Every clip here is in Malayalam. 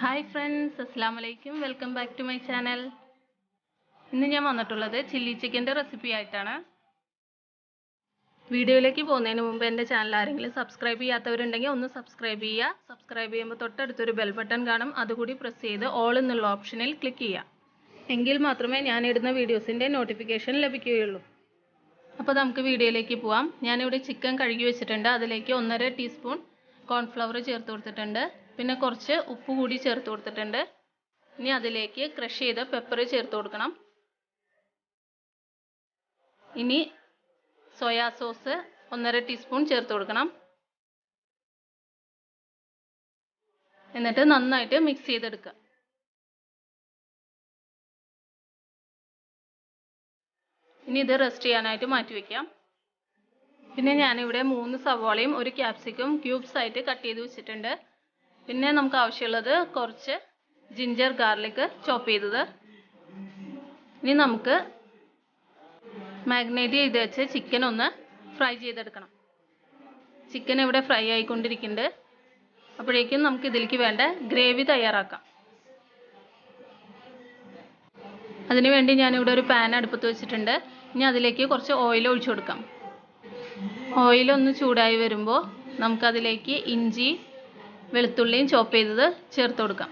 ഹായ് ഫ്രണ്ട്സ്, അസ്സാം വലൈക്കും. Welcome back to my channel. ഇന്ന് ഞാൻ വന്നിട്ടുള്ളത് ചില്ലി ചിക്കൻ്റെ റെസിപ്പി ആയിട്ടാണ്. വീഡിയോയിലേക്ക് പോകുന്നതിന് മുമ്പ് എൻ്റെ ചാനൽ ആരെങ്കിലും സബ്സ്ക്രൈബ് ചെയ്യാത്തവരുണ്ടെങ്കിൽ ഒന്ന് സബ്സ്ക്രൈബ് ചെയ്യുക. സബ്സ്ക്രൈബ് ചെയ്യുമ്പോൾ തൊട്ടടുത്തൊരു ബെൽ ബട്ടൺ കാണും, അതുകൂടി പ്രസ് ചെയ്ത് ഓൾ എന്നുള്ള ഓപ്ഷനിൽ ക്ലിക്ക് ചെയ്യുക. എങ്കിൽ മാത്രമേ ഞാൻ ഇടുന്ന വീഡിയോസിൻ്റെ നോട്ടിഫിക്കേഷൻ ലഭിക്കുകയുള്ളൂ. അപ്പോൾ നമുക്ക് വീഡിയോയിലേക്ക് പോവാം. ഞാനിവിടെ ചിക്കൻ കഴുകി വെച്ചിട്ടുണ്ട്. അതിലേക്ക് 1.5 ടീസ്പൂൺ കോൺഫ്ലവർ ചേർത്ത് കൊടുത്തിട്ടുണ്ട്. പിന്നെ കുറച്ച് ഉപ്പ് കൂടി ചേർത്ത് കൊടുത്തിട്ടുണ്ട്. ഇനി അതിലേക്ക് ക്രഷ് ചെയ്ത പെപ്പർ ചേർത്ത് കൊടുക്കണം. ഇനി സോയാ സോസ് 1.5 ടീസ്പൂൺ ചേർത്ത് കൊടുക്കണം. എന്നിട്ട് നന്നായിട്ട് മിക്സ് ചെയ്തെടുക്കുക. ഇനി ഇത് റെസ്റ്റ് ചെയ്യാനായിട്ട് മാറ്റി വയ്ക്കാം. പിന്നെ ഞാനിവിടെ 3 സവാളയും 1 ക്യാപ്സിക്കം ക്യൂബ്സ് ആയിട്ട് കട്ട് ചെയ്ത് വെച്ചിട്ടുണ്ട്. പിന്നെ നമുക്ക് ആവശ്യമുള്ളത് കുറച്ച് ജിഞ്ചർ ഗാർലിക് ചോപ്പ് ചെയ്തത്. ഇനി നമുക്ക് മാഗ്നേറ്റ് ചെയ്ത് വെച്ച് ചിക്കൻ ഒന്ന് ഫ്രൈ ചെയ്തെടുക്കണം. ചിക്കൻ ഇവിടെ ഫ്രൈ ആയിക്കൊണ്ടിരിക്കുന്നുണ്ട്. അപ്പോഴേക്കും നമുക്ക് ഇതിലേക്ക് വേണ്ട ഗ്രേവി തയ്യാറാക്കാം. അതിനുവേണ്ടി ഞാനിവിടെ ഒരു പാൻ അടുപ്പത്ത് വെച്ചിട്ടുണ്ട്. ഇനി അതിലേക്ക് കുറച്ച് ഓയിൽ ഒഴിച്ചു കൊടുക്കാം. ഓയിലൊന്ന് ചൂടായി വരുമ്പോൾ നമുക്കതിലേക്ക് ഇഞ്ചി വെളുത്തുള്ളിയും ചോപ്പ് ചെയ്തത് ചേർത്ത് കൊടുക്കാം.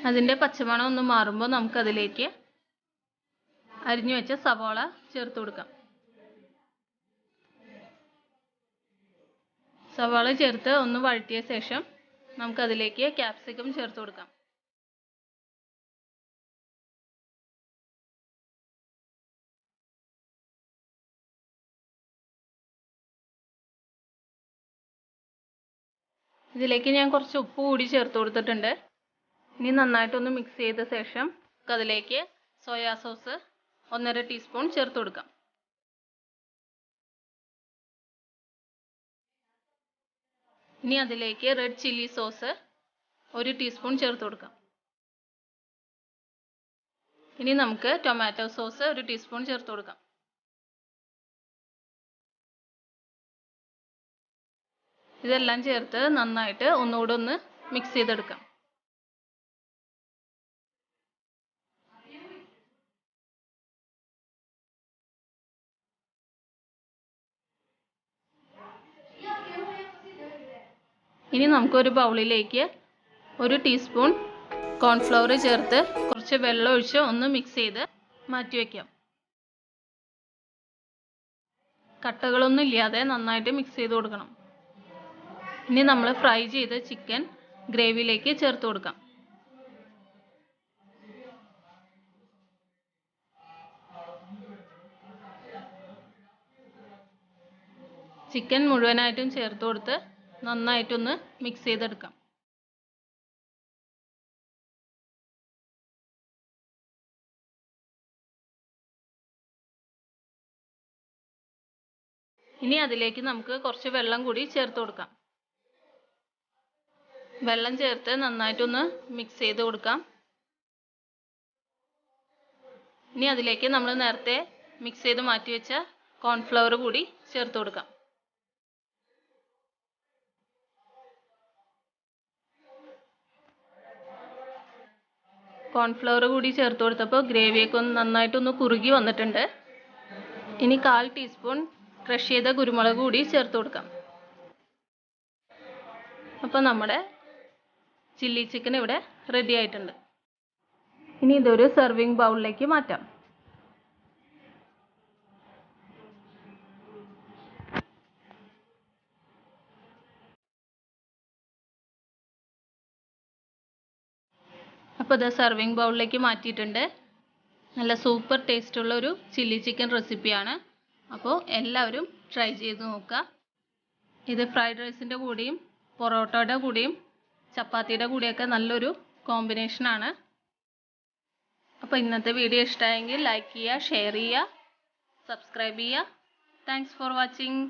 അതിൻ്റെ പച്ചമണം ഒന്ന് മാറുമ്പോൾ നമുക്കതിലേക്ക് അരിഞ്ഞു വെച്ച സവാള ചേർത്ത് കൊടുക്കാം. സവാള ചേർത്ത് ഒന്ന് വഴറ്റിയ ശേഷം നമുക്കതിലേക്ക് ക്യാപ്സിക്കം ചേർത്ത് കൊടുക്കാം. ഇതിലേക്ക് ഞാൻ കുറച്ച് ഉപ്പ് കൂടി ചേർത്ത് കൊടുത്തിട്ടുണ്ട്. ഇനി നന്നായിട്ടൊന്ന് മിക്സ് ചെയ്ത ശേഷം അതിലേക്ക് സോയാ സോസ് 1.5 ടീസ്പൂൺ ചേർത്ത് കൊടുക്കാം. ഇനി അതിലേക്ക് റെഡ് ചില്ലി സോസ് 1 ടീസ്പൂൺ ചേർത്ത് കൊടുക്കാം. ഇനി നമുക്ക് ടൊമാറ്റോ സോസ് 1 ടീസ്പൂൺ ചേർത്ത് കൊടുക്കാം. ഇതെല്ലാം ചേർത്ത് നന്നായിട്ട് ഒന്നുകൂടെ ഒന്ന് മിക്സ് ചെയ്തെടുക്കാം. ഇനി നമുക്കൊരു ബൗളിലേക്ക് 1 ടീസ്പൂൺ കോൺഫ്ലവർ ചേർത്ത് കുറച്ച് വെള്ളം ഒഴിച്ച് ഒന്ന് മിക്സ് ചെയ്ത് മാറ്റി വയ്ക്കാം. കട്ടകളൊന്നും ഇല്ലാതെ നന്നായിട്ട് മിക്സ് ചെയ്ത് കൊടുക്കണം. ഇനി നമ്മൾ ഫ്രൈ ചെയ്ത ചിക്കൻ ഗ്രേവിയിലേക്ക് ചേർത്ത് കൊടുക്കാം. ചിക്കൻ മുഴുവനായിട്ടും ചേർത്ത് കൊടുത്ത് നന്നായിട്ടൊന്ന് മിക്സ് ചെയ്തെടുക്കാം. ഇനി അതിലേക്ക് നമുക്ക് കുറച്ച് വെള്ളം കൂടി ചേർത്ത് കൊടുക്കാം. വെള്ളം ചേർത്ത് നന്നായിട്ടൊന്ന് മിക്സ് ചെയ്ത് കൊടുക്കാം. ഇനി അതിലേക്ക് നമ്മൾ നേരത്തെ മിക്സ് ചെയ്ത് മാറ്റി വെച്ച കോൺഫ്ലവർ കൂടി ചേർത്ത് കൊടുക്കാം. കോൺഫ്ലവർ കൂടി ചേർത്ത് കൊടുത്തപ്പോൾ ഗ്രേവിയൊക്കെ നന്നായിട്ടൊന്ന് കുറുകി വന്നിട്ടുണ്ട്. ഇനി 1/4 ടീസ്പൂൺ ക്രഷ് ചെയ്ത കുരുമുളക് കൂടി ചേർത്ത് കൊടുക്കാം. അപ്പോൾ നമ്മുടെ ചില്ലി ചിക്കൻ ഇവിടെ റെഡി ആയിട്ടുണ്ട്. ഇനി ഇതൊരു സെർവിങ് ബൗളിലേക്ക് മാറ്റാം. അപ്പോൾ ഇത് സെർവിങ് ബൗളിലേക്ക് മാറ്റിയിട്ടുണ്ട്. നല്ല സൂപ്പർ ടേസ്റ്റുള്ള ഒരു ചില്ലി ചിക്കൻ റെസിപ്പിയാണ്. അപ്പോൾ എല്ലാവരും ട്രൈ ചെയ്ത് നോക്കുക. ഇത് ഫ്രൈഡ് റൈസിൻ്റെ കൂടെയും പൊറോട്ടയുടെ കൂടെയും ചപ്പാത്തിയുടെ കൂടെയൊക്കെ നല്ലൊരു കോമ്പിനേഷനാണ്. അപ്പോൾ ഇന്നത്തെ വീഡിയോ ഇഷ്ടമായെങ്കിൽ ലൈക്ക് ചെയ്യുക, ഷെയർ ചെയ്യുക, സബ്സ്ക്രൈബ് ചെയ്യുക. Thanks for watching.